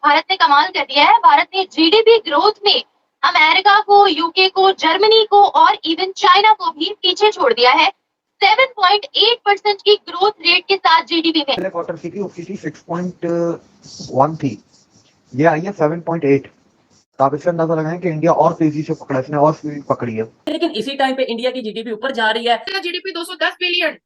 भारत ने कमाल कर दिया है। भारत ने जीडीपी ग्रोथ में अमेरिका को, यूके को, जर्मनी को और इवन चाइना को भी पीछे छोड़ दिया है। 7.8% की ग्रोथ रेट के साथ जीडीपी में पहले क्वार्टर की थी, उसकी थी 6.1 थी, ये आई है 7.8। तो आप इससे अंदाजा लगाएं कि इंडिया और तेजी से पकड़ा, इसने और स्पीड पकड़ी है। लेकिन इसी टाइम पे इंडिया की जीडीपी ऊपर जा रही है। जीडीपी 210 बिलियन,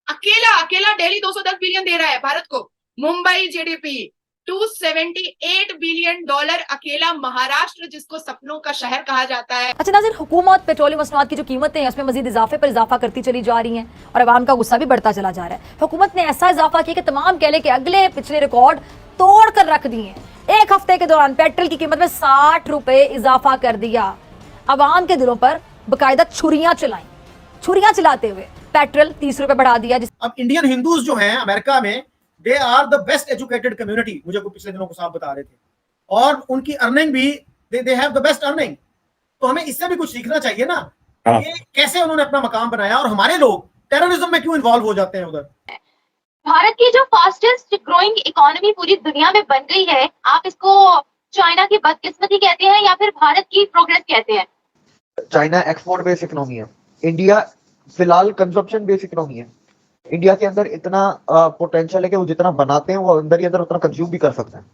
अकेला दिल्ली 210 बिलियन दे रहा है भारत को। मुंबई जीडीपी 278 बिलियन डॉलर, अकेला महाराष्ट्र जिसको सपनों का शहर कहा जाता है। अच्छा नाज़रीन, हुकूमत पेट्रोलियम मसनूआत की जो कीमतें हैं उसमें मजीद इजाफे पर इजाफा करती चली जा रही हैं और अवाम का गुस्सा भी बढ़ता चला जा रहा है। हुकूमत ने ऐसा इजाफा किया कि तमाम कहले के अगले पिछले रिकॉर्ड तोड़ कर रख दिए हैं। एक हफ्ते के दौरान पेट्रोल की कीमत में 60 रुपए इजाफा कर दिया। अवाम के दिलों पर बाकायदा छुरियां चलाते हुए पेट्रोल 30 रुपए बढ़ा दिया। अब इंडियन हिंदूज जो हैं अमेरिका में, they are the best educated community, मुझे को पिछले दिनों को साहब बता रहे थे, और उनकी अर्निंग भी they have the best earning. तो हमें इससे भी कुछ सीखना चाहिए ना कि कैसे उन्होंने अपना मकाम बनाया और हमारे लोग टेररिज्म में क्यों इन्वॉल्व हो जाते हैं उधर। भारत की जो फास्टेस्ट ग्रोइंग इकोनॉमी पूरी दुनिया में बन गई है, आप इसको चाइना की बदकिस्मती कहते हैं या फिर भारत की प्रोग्रेस कहते हैं? चाइना एक्सपोर्ट बेस्ड इकोनॉमी है, इंडिया फिलहाल कंजप्शन बेस्ड इकोनॉमी है। इंडिया के अंदर इतना पोटेंशियल है कि वो जितना बनाते हैं वो अंदर ही अंदर उतना कंज्यूम भी कर सकते हैं।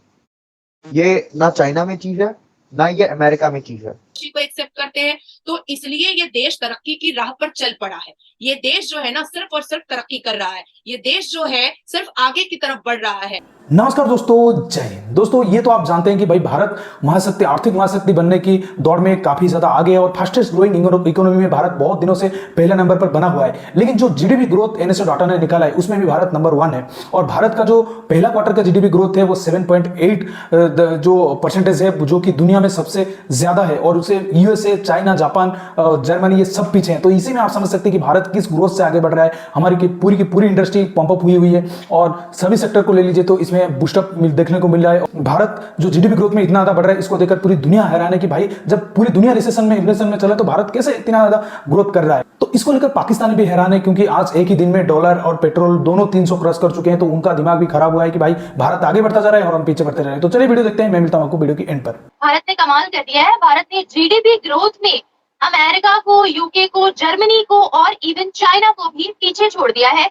ये ना चाइना में चीज है, ना ये अमेरिका में चीज है। को एक्सेप्ट करते हैं, तो इसलिए ये देश तरक्की की राह पर चल पड़ा है। ये देश जो है ना सिर्फ और सिर्फ तरक्की कर रहा है, ये देश जो है सिर्फ आगे की तरफ बढ़ रहा है। नमस्कार दोस्तों, जय हिंद। दोस्तों ये तो आप जानते हैं कि भाई भारत महाशक्ति, आर्थिक महाशक्ति बनने की दौड़ में काफी ज्यादा आगे है और फास्टेस्ट ग्रोइंग इकोनॉमी में भारत बहुत दिनों से पहले नंबर पर बना हुआ है। लेकिन जो जीडीपी ग्रोथ एनएसए डाटा ने निकाला है उसमें भी भारत नंबर 1 है और भारत का जो पहला क्वार्टर का जीडीपी ग्रोथ है वो 7.8 जो परसेंटेज है, जो कि दुनिया में सबसे ज्यादा है और उसे यूएसए, चाइना, जापान, जर्मनी ये सब पीछे हैं। तो इसी में आप समझ सकते हैं कि भारत किस ग्रोथ से आगे बढ़ रहा है। हमारी की पूरी इंडस्ट्री पंप अप हुई है और सभी सेक्टर को ले लीजिए तो इसमें बूस्टअप देखने को मिल रहा है। भारत जो जीडीपी ग्रोथ में इतना ज्यादा बढ़ रहा है, इसको देखकर पूरी दुनिया हैरान है कि भाई जब पूरी दुनिया रिसेशन में, इन्फ्लेशन में चला तो भारत कैसे इतना ज्यादा ग्रोथ कर रहा है। तो इसको लेकर पाकिस्तान भी हैरान है क्योंकि आज एक ही दिन में डॉलर और पेट्रोल दोनों 300 क्रॉस कर चुके हैं। तो उनका दिमाग भी खराब हुआ है कि भाई भारत आगे बढ़ता जा रहा है और हम पीछे बढ़ते जा रहे हैं। तो चलिए वीडियो देखते हैं, मैं मिलता हूं आपको वीडियो की एंड पर। भारत ने कमाल कर दिया है। भारत ने जीडीपी ग्रोथ में अमेरिका को, यूके को, जर्मनी को और इवन चाइना को भी पीछे छोड़ दिया है।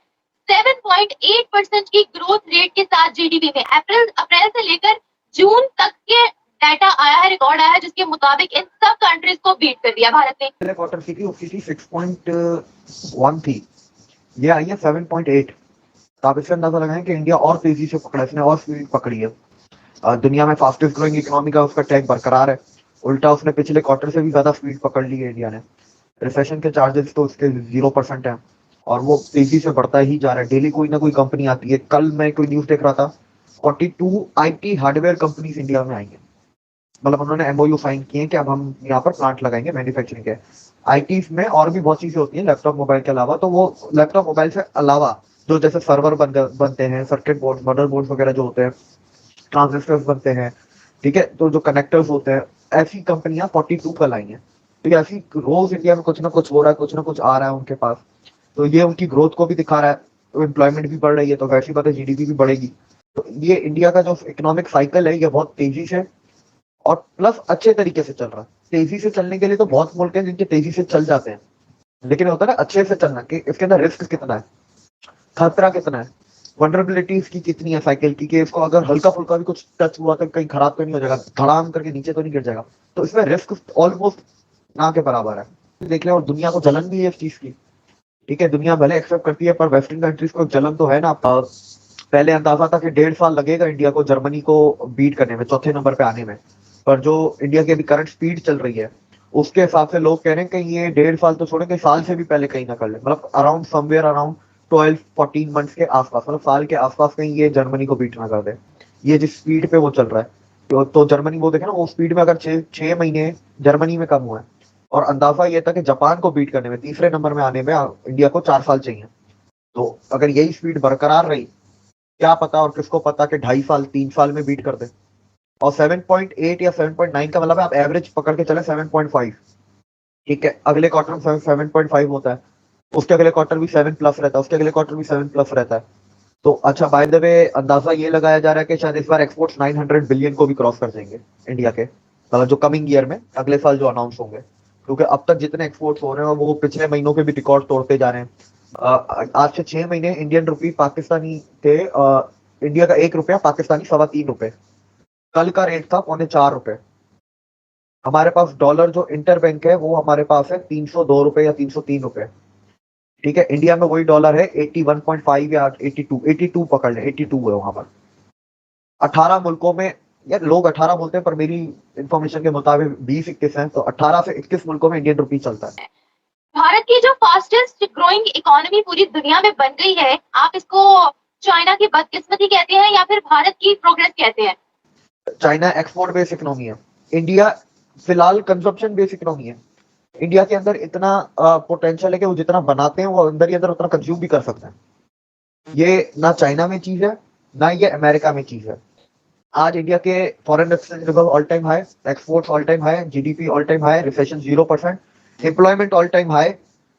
7.8% की ग्रोथ रेट के साथ जीडीपी में अप्रैल से लेकर जून तक के डाटा आया है, रिकॉर्ड आया है, जिसके मुताबिक इन सब कंट्रीज को बीट कर दिया भारत ने। पहले क्वार्टर की थी, उसकी थी 6.1 थी, ये आई है 7.8। तो आप इससे अंदाजा लगाएं कि इंडिया और तेजी से पकड़ा, इसने और स्पीड पकड़ी है। दुनिया में फास्टेस्ट ग्रोइंग इकोनॉमी का उसका टैग बरकरार है। उल्टा उसने पिछले क्वार्टर से भी ज्यादा स्पीड पकड़ ली है इंडिया ने। रिसेशन के चार्जेस तो उसके 0% है और वो तेजी से बढ़ता ही जा रहा है। डेली कोई ना कोई कंपनी आती है। कल मैं कोई न्यूज देख रहा था, 42 आईटी हार्डवेयर कंपनीज इंडिया में आएंगे। मतलब उन्होंने एमओयू साइन किए कि अब हम यहाँ पर प्लांट लगाएंगे मैन्युफैक्चरिंग के। आईटी में और भी बहुत चीजें होती हैं लैपटॉप मोबाइल के अलावा, तो वो लैपटॉप मोबाइल से अलावा जो जैसे सर्वर बनते हैं, सर्किट बोर्ड, मदरबोर्ड वगैरह जो होते हैं, ट्रांजिस्टर्स बनते हैं, ठीक है, तो जो कनेक्टर्स होते हैं, ऐसी कंपनियां 42 कल आई हैं। तो ये ऐसी रोज इंडिया में कुछ ना कुछ हो रहा है, कुछ ना कुछ आ रहा है उनके पास। तो ये उनकी ग्रोथ को भी दिखा रहा है। तो एम्प्लॉयमेंट भी बढ़ रही है, तो वैसी बात है जीडीपी भी बढ़ेगी। तो ये इंडिया का जो इकोनॉमिक साइकिल है ये बहुत तेजी से और प्लस अच्छे तरीके से चल रहा है। तेजी से चलने के लिए तो बहुत मुल्क हैं जिनके तेजी से चल जाते हैं, लेकिन होता है ना अच्छे से चलना कि इसके अंदर रिस्क कितना है, खतरा कितना है, वनरेबिलिटी इसकी कितनी है साइकिल की, कि इसको अगर हल्का फुल्का भी कुछ टच हुआ तो कहीं खराब तो नहीं हो जाएगा, धड़ाम करके नीचे तो नहीं गिर जाएगा। तो इसमें रिस्क ऑलमोस्ट ना के बराबर है। देख लें, और दुनिया को जलन भी है इस चीज की, ठीक है। दुनिया भले एक्सेप्ट करती है पर वेस्टर्न कंट्रीज को जलन तो है ना। पहले अंदाजा था कि 1.5 साल लगेगा इंडिया को जर्मनी को बीट करने में, चौथे नंबर पे आने में। पर जो इंडिया की अभी करंट स्पीड चल रही है उसके हिसाब से लोग कह रहे हैं कि ये 1.5 साल तो छोड़ेंगे, साल से भी पहले कहीं ना कर ले। मतलब अराउंड समवेयर अराउंड 12-14 मंथ्स के आसपास, मतलब साल के आसपास कहीं ये जर्मनी को बीट ना कर दे। ये जिस स्पीड पे वो चल रहा है तो जर्मनी वो देखे ना, वो स्पीड में अगर 6 महीने जर्मनी में कम हुआ है और अंदाजा ये था कि जापान को बीट करने में, तीसरे नंबर में आने में इंडिया को 4 साल चाहिए। तो अगर यही स्पीड बरकरार रही, क्या पता, और किसको पता कि 2.5 साल 3 साल में बीट कर दे। और 7.8 या 7.9 का मतलब आप एवरेज पकड़ के चले 7.5, ठीक है। अगले क्वार्टर में 7.5 होता है, उसके अगले क्वार्टर भी 7+ रहता है, उसके अगले क्वार्टर भी 7+ रहता है। तो अच्छा, बाय द वे अंदाजा ये लगाया जा रहा है कि शायद इस बार एक्सपोर्ट्स 900 बिलियन को भी क्रॉस कर देंगे इंडिया के, मतलब जो कमिंग ईयर में, अगले साल जो अनाउंस होंगे, क्योंकि अब तक जितने एक्सपोर्ट्स हो रहे हैं वो पिछले महीनों के भी रिकॉर्ड तोड़ते जा रहे हैं। आज से 6 महीने इंडियन रुपी पाकिस्तानी थे, इंडिया का 1 रुपया पाकिस्तानी 3.25 रुपए, कल का रेट था 3.25 रुपए। हमारे पास डॉलर जो इंटर बैंक है वो हमारे पास है 302 रुपए या 303 रुपए, ठीक है। इंडिया में वही डॉलर है 81.5 या 82 पकड़ ले, 82 है वहां पर। 18 मुल्कों में, यार लोग 18 बोलते हैं पर मेरी इंफॉर्मेशन के मुताबिक 20-21 हैं, तो 18 से 21 मुल्कों में इंडियन रुपी चलता है। भारत की जो फास्टेस्ट ग्रोइंग इकोनॉमी पूरी दुनिया में बन गई है, आप इसको चाइना की बदकिस्मती कहते हैं या फिर भारत की प्रोग्रेस कहते हैं? चाइना एक्सपोर्ट बेस्ड इकोनॉमी है, इंडिया फिलहाल कंजप्शन बेस्ड इकोनॉमी है। इंडिया के अंदर इतना पोटेंशियल है कि वो जितना बनाते हैं वो अंदर ही अंदर उतना कंज्यूम भी कर सकते हैं। ये ना चाइना में चीज है ना ये अमेरिका में चीज है। आज इंडिया के foreign exchange reserve all time high, exports all time high, GDP all time high, recession 0%, employment all time high.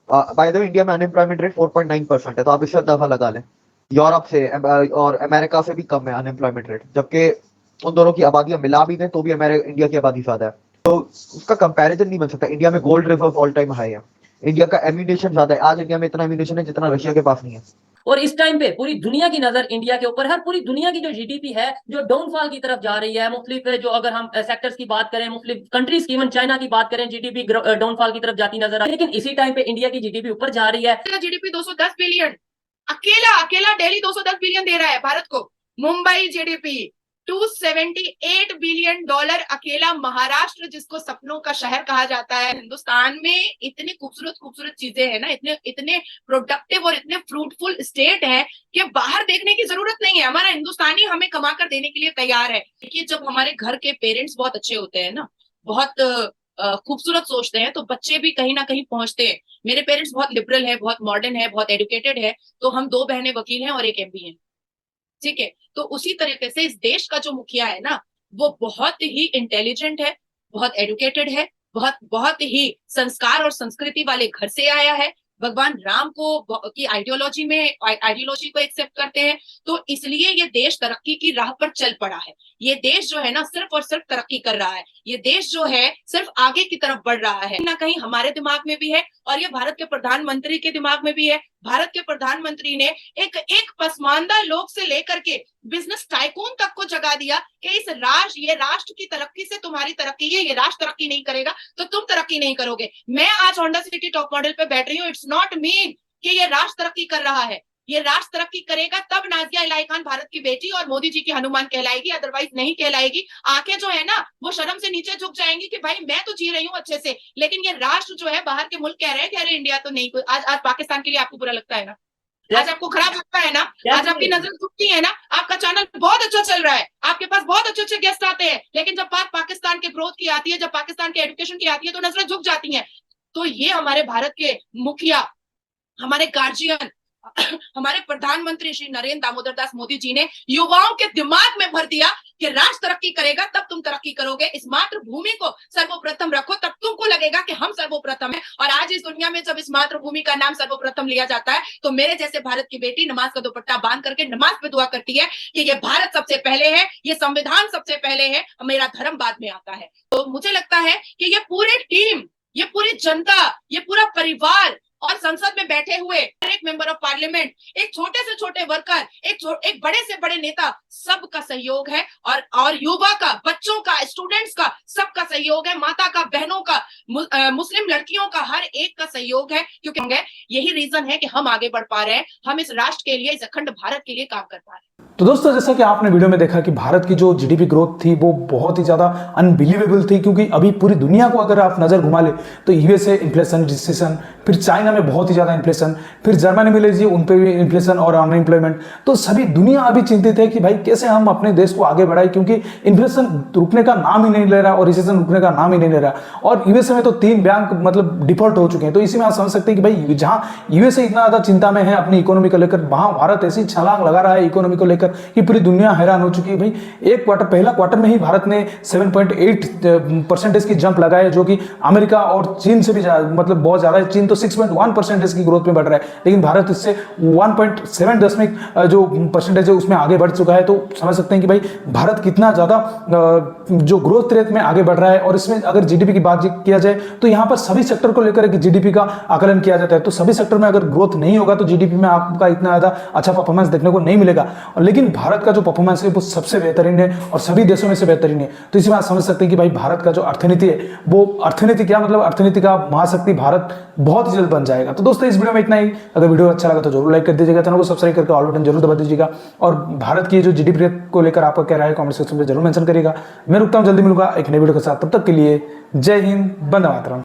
By the way India में अनएम्प्लॉयमेंट रेट 4.9% है, तो आप इससे अंदाजा लगा लें। यूरोप से और अमेरिका से भी कम है अनएम्प्लॉयमेंट रेट, जबकि उन दोनों की आबादियां मिला भी दें तो भी इंडिया की आबादी ज्यादा है, तो उसका कंपैरिजन नहीं बन सकता। इंडिया में gold reserve all time high है, इंडिया का एम्यूनेशन ज्यादा है। आज इंडिया में इतना एम्यूनेशन है जितना रशिया के पास नहीं है। और इस टाइम पे पूरी दुनिया की नजर इंडिया के ऊपर है। पूरी दुनिया की जो जीडीपी है जो डाउनफॉल की तरफ जा रही है, मुख्तलिफ जो अगर हम सेक्टर्स की बात करें, मुख्तलिफ कंट्रीज की, इवन चाइना की बात करें, जीडीपी डाउनफॉल की तरफ जाती नजर आ रही है। लेकिन इसी टाइम पे इंडिया की जीडीपी ऊपर जा रही है। जीडीपी 210 बिलियन, अकेला दिल्ली 210 बिलियन दे रहा है भारत को। मुंबई जीडीपी 278 बिलियन डॉलर, अकेला महाराष्ट्र जिसको सपनों का शहर कहा जाता है। हिंदुस्तान में इतनी खूबसूरत चीजें हैं ना, इतने प्रोडक्टिव और इतने फ्रूटफुल स्टेट है कि बाहर देखने की जरूरत नहीं है। हमारा हिंदुस्तानी हमें कमा कर देने के लिए तैयार है। देखिए, जब हमारे घर के पेरेंट्स बहुत अच्छे होते हैं ना, बहुत खूबसूरत सोचते हैं, तो बच्चे भी कहीं ना कहीं पहुंचते हैं। मेरे पेरेंट्स बहुत लिबरल है, बहुत मॉडर्न है, बहुत एजुकेटेड है, तो हम 2 बहनें वकील हैं और एक एमपी है, ठीक है। तो उसी तरीके से इस देश का जो मुखिया है ना, वो बहुत ही इंटेलिजेंट है, बहुत एजुकेटेड है, बहुत ही संस्कार और संस्कृति वाले घर से आया है। भगवान राम को की आइडियोलॉजी को एक्सेप्ट करते हैं, तो इसलिए ये देश तरक्की की राह पर चल पड़ा है। ये देश जो है ना सिर्फ और सिर्फ तरक्की कर रहा है। ये देश जो है सिर्फ आगे की तरफ बढ़ रहा है। ना कहीं हमारे दिमाग में भी है और ये भारत के प्रधानमंत्री के दिमाग में भी है। भारत के प्रधानमंत्री ने एक पसमानदा लोग से लेकर के बिजनेस टाइकून तक को जगा दिया कि ये राष्ट्र की तरक्की से तुम्हारी तरक्की है, ये राष्ट्र तरक्की नहीं करेगा तो तुम तरक्की नहीं करोगे। मैं आज होंडा सिटी टॉप मॉडल पे बैठ रही हूँ, इट्स नॉट मीन कि ये राष्ट्र तरक्की कर रहा है। ये राष्ट्र तरक्की करेगा तब नाजिया इलाही खान भारत की बेटी और मोदी जी की हनुमान कहलाएगी, अदरवाइज नहीं कहलाएगी। आंखें जो है ना वो शर्म से नीचे झुक जाएंगी कि भाई मैं तो जी रही हूँ अच्छे से, लेकिन ये राष्ट्र जो है बाहर के मुल्क कह रहे हैं कि अरे इंडिया तो नहीं। आज पाकिस्तान के लिए आपको बुरा लगता है ना, आज आपको खराब लगता है ना, आज आपकी नजर झुकती है ना। आपका चैनल बहुत अच्छा चल रहा है, आपके पास बहुत अच्छे गेस्ट आते हैं, लेकिन जब बात पाकिस्तान के ग्रोथ की आती है, जब पाकिस्तान के एजुकेशन की आती है, तो नजरें झुक जाती हैं। तो ये हमारे भारत के मुखिया, हमारे गार्जियन, हमारे प्रधानमंत्री श्री नरेंद्र दामोदर दास मोदी जी ने युवाओं के दिमाग में भर दिया कि राष्ट्र तरक्की करेगा तब तुम तरक्की करोगे। इस मातृभूमि को सर्वप्रथम रखो, तब तुमको लगेगा कि हम सर्वप्रथम है। और आज इस दुनिया में जब इस मातृभूमि का नाम सर्वप्रथम लिया जाता है, तो मेरे जैसे भारत की बेटी नमाज का दुपट्टा बांध करके नमाज पे दुआ करती है कि ये भारत सबसे पहले है, ये संविधान सबसे पहले है, मेरा धर्म बाद में आता है। तो मुझे लगता है कि ये पूरी टीम, ये पूरी जनता, ये पूरा परिवार और संसद में बैठे हुए एक मेंबर ऑफ पार्लियामेंट, एक छोटे से छोटे वर्कर, एक बड़े से बड़े नेता, सबका सहयोग है। और युवा का, बच्चों का, स्टूडेंट्स का, सबका सहयोग है। माता का, बहनों का, मुस्लिम लड़कियों का, हर एक का सहयोग है। क्योंकि यही रीजन है कि हम आगे बढ़ पा रहे हैं, हम इस राष्ट्र के लिए, इस अखंड भारत के लिए काम कर पा रहे हैं। तो दोस्तों, जैसा कि आपने वीडियो में देखा कि भारत की जो जीडीपी ग्रोथ थी वो बहुत ही ज़्यादा अनबिलीवेबल थी, क्योंकि अभी पूरी दुनिया को अगर आप नज़र घुमा ले तो यूएसए इन्फ्लेशन, रिसेशन, फिर चाइना में बहुत ही ज़्यादा इन्फ्लेशन, फिर जर्मनी में लीजिए उन पर भी इन्फ्लेशन और अनएम्प्लॉयमेंट। तो सभी दुनिया अभी चिंतित है कि भाई कैसे हम अपने देश को आगे बढ़ाएं, क्योंकि इन्फ्लेशन रुकने का नाम ही नहीं ले रहा और रिसेशन रुकने का नाम ही नहीं ले रहा। और यूएसए में तो 3 बैंक मतलब डिफॉल्ट हो चुके हैं। तो इसी में आप समझ सकते हैं कि भाई जहाँ यूएसए इतना ज़्यादा चिंता में है अपनी इकोनॉमी को लेकर, वहाँ भारत ऐसी छलांग लगा रहा है इकोनॉमी को लेकर कि पूरी दुनिया हैरान हो चुकी है। भाई एक क्वार्टर, पहला क्वार्टर में ही भारत ने 7.8% की जंप लगाया, जो कि अमेरिका और चीन से भी मतलब बहुत ज्यादा है। चीन तो 6.1% की ग्रोथ में बढ़ रहा है, लेकिन भारत इससे 1.7 जो परसेंटेज है उसमें आगे बढ़ चुका है। तो समझ सकते हैं कि भाई भारत कितना ज्यादा जो ग्रोथ रेट में आगे बढ़ रहा है। और इसमें अगर जीडीपी की बात किया जाए तो यहाँ पर सभी सेक्टर को लेकर एक जीडीपी का आकलन किया जाता है। तो सभी सेक्टर में अगर ग्रोथ नहीं होगा तो जीडीपी में आपका इतना ज्यादा अच्छा परफॉर्मेंस देखने को नहीं मिलेगा। लेकिन भारत का जो परफॉर्मेंस है वो सबसे बेहतरीन है और सभी देशों में से बेहतरीन है। तो इसी बात समझ सकते हैं कि भाई भारत का जो अर्थनीति है वो अर्थनीति क्या मतलब अर्थनीति का महाशक्ति भारत बहुत जल्द बन जाएगा। तो दोस्तों इस वीडियो में इतना ही। अगर वीडियो अच्छा लगा तो जरूर लाइक कर दीजिएगा, चैनल को सब्सक्राइब करके ऑल बटन जरूर दबा दीजिएगा। और भारत की जो जीडीपी को लेकर आपका क्या राय है कमेंट सेक्शन में जरूर मेंशन करिएगा। मैं रुकता हूं, जल्दी मिलूंगा एक नई वीडियो के साथ। तब तक के लिए जय हिंद, वंदे मातरम।